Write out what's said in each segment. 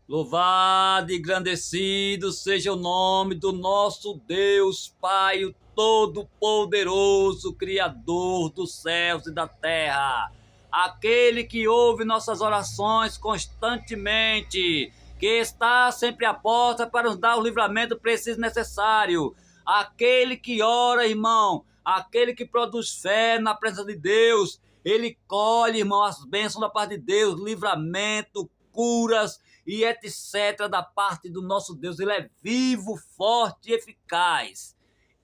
Louvado e engrandecido seja o nome do nosso Deus, Pai, o Todo-Poderoso, Criador dos céus e da terra. Aquele que ouve nossas orações constantemente, que está sempre à porta para nos dar o livramento preciso e necessário. Aquele que ora, irmão, aquele que produz fé na presença de Deus, ele colhe, irmão, as bênçãos da parte de Deus, livramento, curas e etc. da parte do nosso Deus. Ele é vivo, forte e eficaz.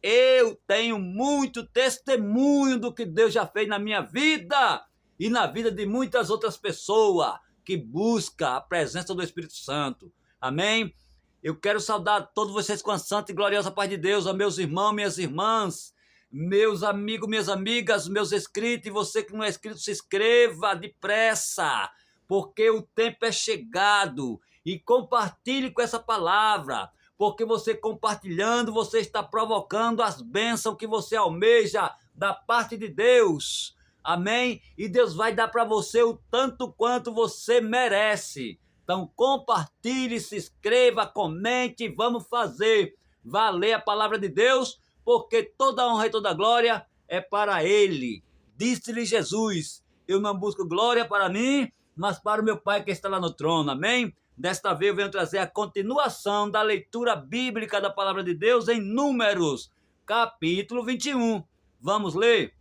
Eu tenho muito testemunho do que Deus já fez na minha vida e na vida de muitas outras pessoas que buscam a presença do Espírito Santo. Amém? Eu quero saudar todos vocês com a santa e gloriosa paz de Deus, a meus irmãos, minhas irmãs, meus amigos, minhas amigas, meus inscritos, e você que não é inscrito, se inscreva depressa, porque o tempo é chegado, e compartilhe com essa palavra, porque você compartilhando, você está provocando as bênçãos que você almeja da parte de Deus. Amém? E Deus vai dar para você o tanto quanto você merece. Então compartilhe, se inscreva, comente, vamos fazer valer a palavra de Deus, porque toda honra e toda glória é para Ele. Disse-lhe Jesus: eu não busco glória para mim, mas para o meu Pai que está lá no trono. Amém? Desta vez eu venho trazer a continuação da leitura bíblica da palavra de Deus em Números, capítulo 21. Vamos ler?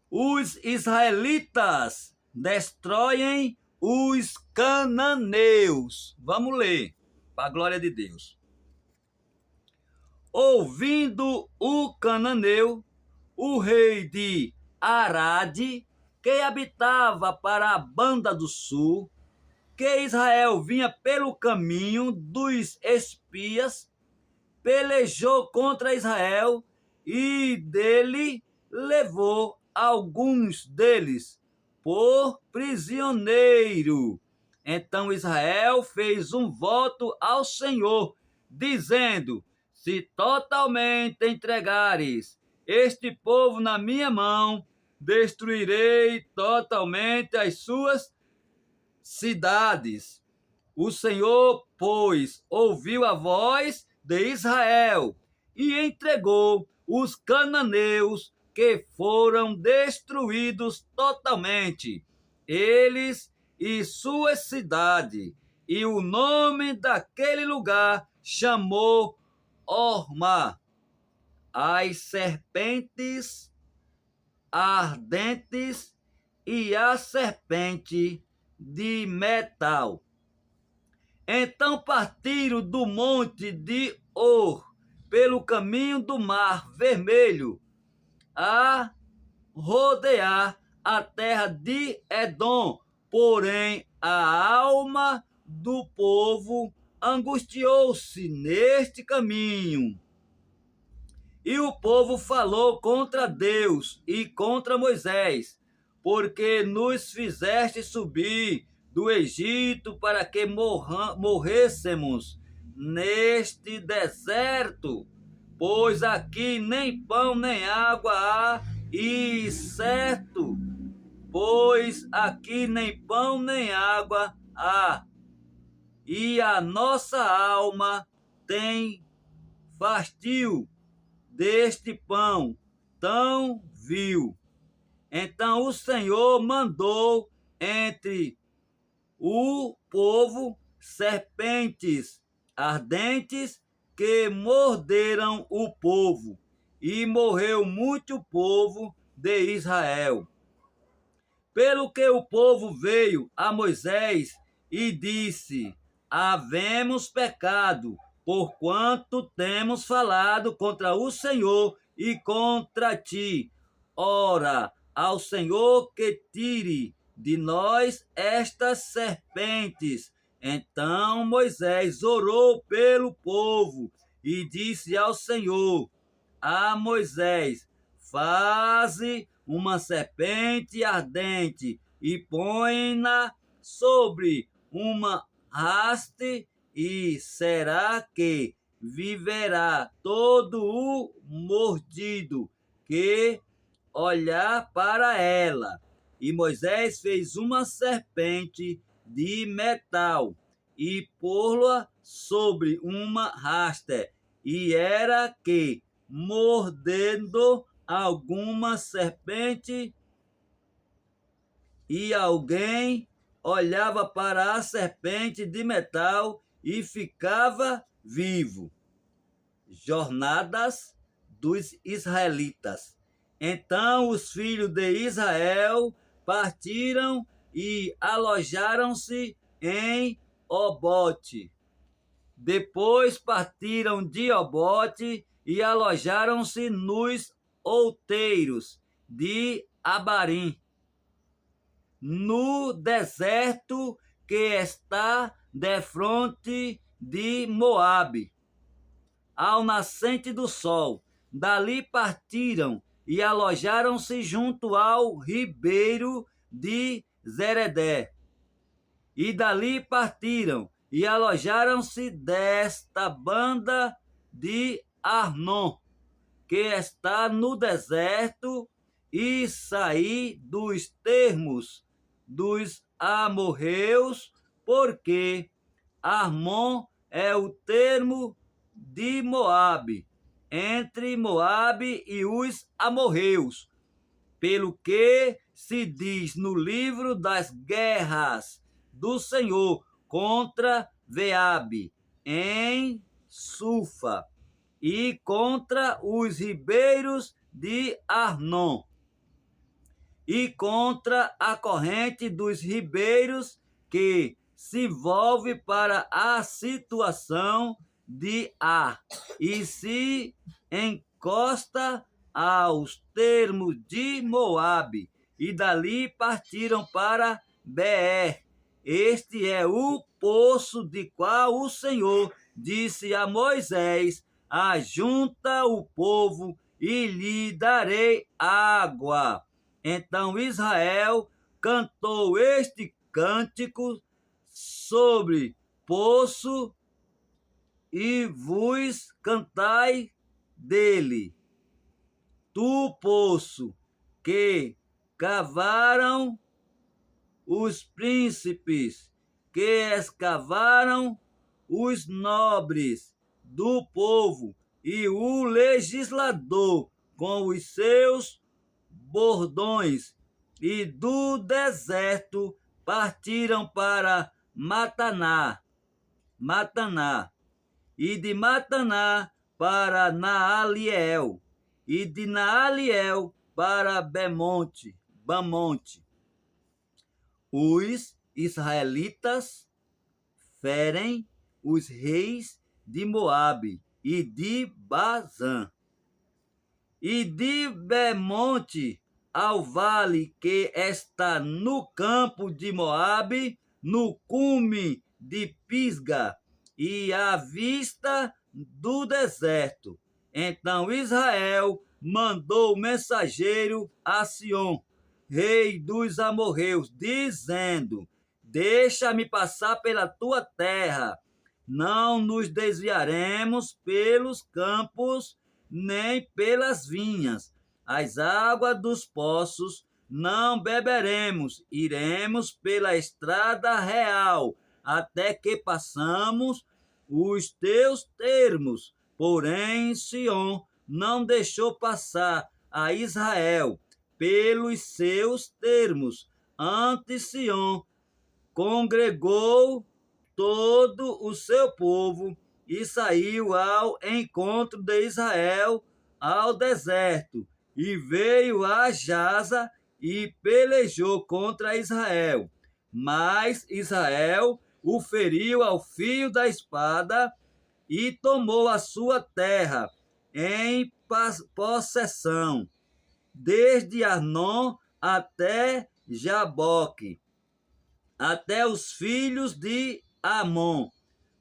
Os israelitas destroem os cananeus. Vamos ler, para a glória de Deus. Ouvindo o cananeu, o rei de Arade, que habitava para a banda do sul, que Israel vinha pelo caminho dos espias, pelejou contra Israel e dele levou alguns deles por prisioneiro. Então Israel fez um voto ao Senhor, dizendo: se totalmente entregares este povo na minha mão, destruirei totalmente as suas cidades. O Senhor, pois, ouviu a voz de Israel e entregou os cananeus, que foram destruídos totalmente, eles e suas cidades. E o nome daquele lugar chamou Orma. As serpentes ardentes e a serpente de metal. Então partiram do monte de Or, pelo caminho do mar Vermelho, a rodear a terra de Edom. Porém, a alma do povo angustiou-se neste caminho. E o povo falou contra Deus e contra Moisés: porque nos fizeste subir do Egito para que morrêssemos neste deserto? Pois aqui nem pão nem água há, e certo, pois aqui nem pão nem água há, e a nossa alma tem fastio deste pão tão vil. Então o Senhor mandou entre o povo serpentes ardentes que morderam o povo, e morreu muito povo de Israel. Pelo que o povo veio a Moisés e disse: havemos pecado, porquanto temos falado contra o Senhor e contra ti. Ora, ao Senhor que tire de nós estas serpentes. Então Moisés orou pelo povo e disse ao Senhor: a Moisés: faze uma serpente ardente e põe-na sobre uma haste, e será que viverá todo o mordido que olhar para ela. E Moisés fez uma serpente de metal e pô-la sobre uma haste, e era que, mordendo alguma serpente, e alguém olhava para a serpente de metal e ficava vivo. Jornadas dos israelitas. Então os filhos de Israel partiram e alojaram-se em Obote. Depois partiram de Obote e alojaram-se nos outeiros de Abarim, no deserto que está defronte de Moabe, ao nascente do sol. Dali partiram e alojaram-se junto ao ribeiro de Zeredé. E dali partiram e alojaram-se desta banda de Arnon, que está no deserto, e saí dos termos dos amorreus, porque Armon é o termo de Moabe, entre Moabe e os amorreus, pelo que se diz no livro das guerras do Senhor contra Veabe, em Sufa, e contra os ribeiros de Arnon, e contra a corrente dos ribeiros que se volve para a situação de Ar e se encosta aos termos de Moabe, e dali partiram para Beer. Este é o poço de qual o Senhor disse a Moisés: ajunta o povo e lhe darei água. Então Israel cantou este cântico sobre poço, e vos cantai dele. Tu, poço, que cavaram os príncipes, que escavaram os nobres do povo, e o legislador com os seus bordões, e do deserto partiram para Mataná, e de Mataná para Naaliel, e de Naaliel para Bamonte. Os israelitas ferem os reis de Moabe e de Bazã, e de Bamonte ao vale que está no campo de Moabe, no cume de Pisga, e à vista do deserto. Então Israel mandou mensageiro a Sion, rei dos amorreus, dizendo: deixa-me passar pela tua terra, não nos desviaremos pelos campos nem pelas vinhas, as águas dos poços não beberemos, iremos pela estrada real, até que passamos os teus termos. Porém, Sion não deixou passar a Israel pelos seus termos. Antes, Sion congregou todo o seu povo e saiu ao encontro de Israel ao deserto, e veio a Jaza e pelejou contra Israel. Mas Israel o feriu ao fio da espada e tomou a sua terra em possessão, desde Arnon até Jaboque, até os filhos de Amon,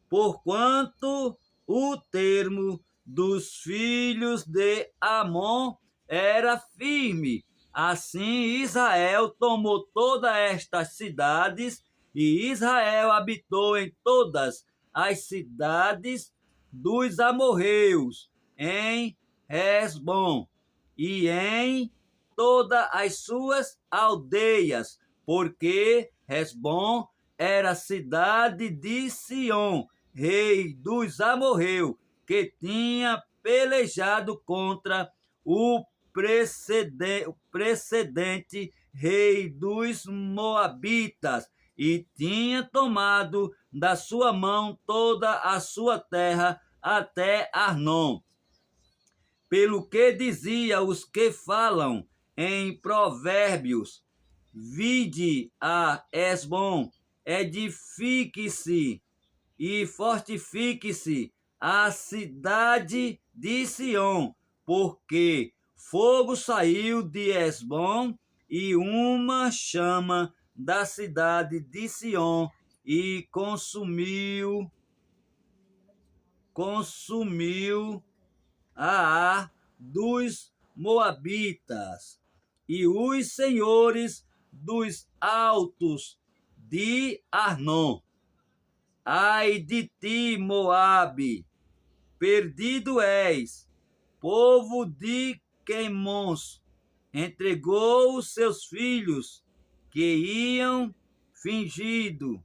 porquanto o termo dos filhos de Amon era firme. Assim Israel tomou todas estas cidades, e Israel habitou em todas as cidades dos amorreus, em Hesbom e em todas as suas aldeias, porque Hesbom era a cidade de Sion, rei dos amorreus, que tinha pelejado contra o precedente rei dos moabitas, e tinha tomado da sua mão toda a sua terra até Arnon. Pelo que dizia os que falam em provérbios: vide a Esbom, edifique-se e fortifique-se a cidade de Sion, porque fogo saiu de Esbom e uma chama da cidade de Sion e consumiu a Ar dos Moabitas e os senhores dos altos de Arnon. Ai de ti, Moabe, perdido és, povo de Quemons, entregou os seus filhos que iam fingido,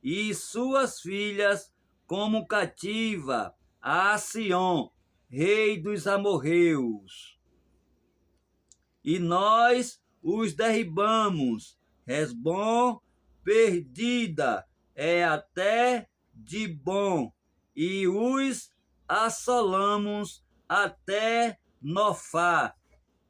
e suas filhas como cativa a Sion, rei dos amorreus. E nós os derribamos, Hesbom perdida é até de bom, e os assolamos até Nofá,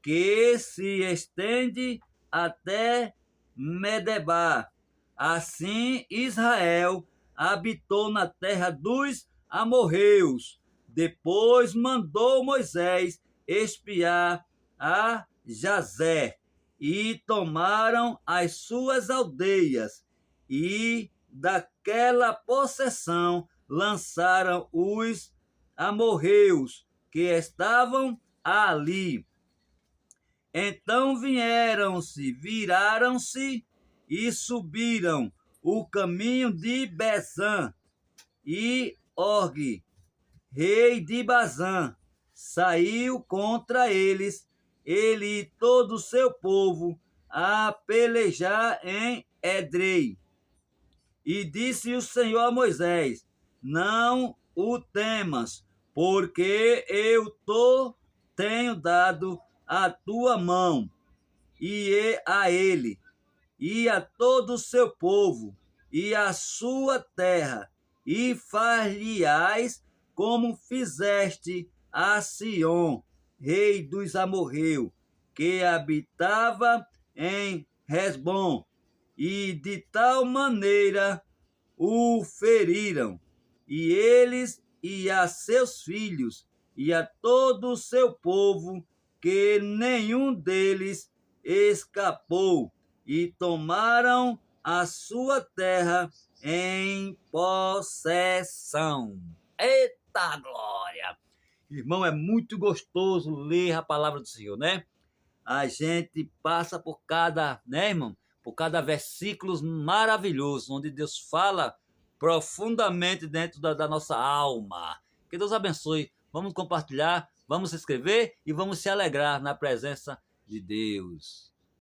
que se estende até Medebá. Assim Israel habitou na terra dos amorreus. Depois mandou Moisés espiar a Jazer, e tomaram as suas aldeias, e daquela possessão lançaram os amorreus que estavam ali. Então viraram-se e subiram o caminho de Bezã, e Og, rei de Bazã, saiu contra eles, ele e todo o seu povo, a pelejar em Edrei. E disse o Senhor a Moisés: não o temas, porque eu tenho dado a tua mão, e a ele, e a todo o seu povo, e a sua terra, e far-lhe-ás como fizeste a Sion, rei dos amorreus, que habitava em Hesbom, e de tal maneira o feriram, e eles e a seus filhos, e a todo o seu povo, que nenhum deles escapou, e tomaram a sua terra em possessão. Eita glória! Irmão, é muito gostoso ler a palavra do Senhor, né? A gente passa por cada, né, irmão? Por cada versículo maravilhoso, onde Deus fala profundamente dentro da nossa alma. Que Deus abençoe. Vamos compartilhar, vamos se inscrever e vamos se alegrar na presença de Deus.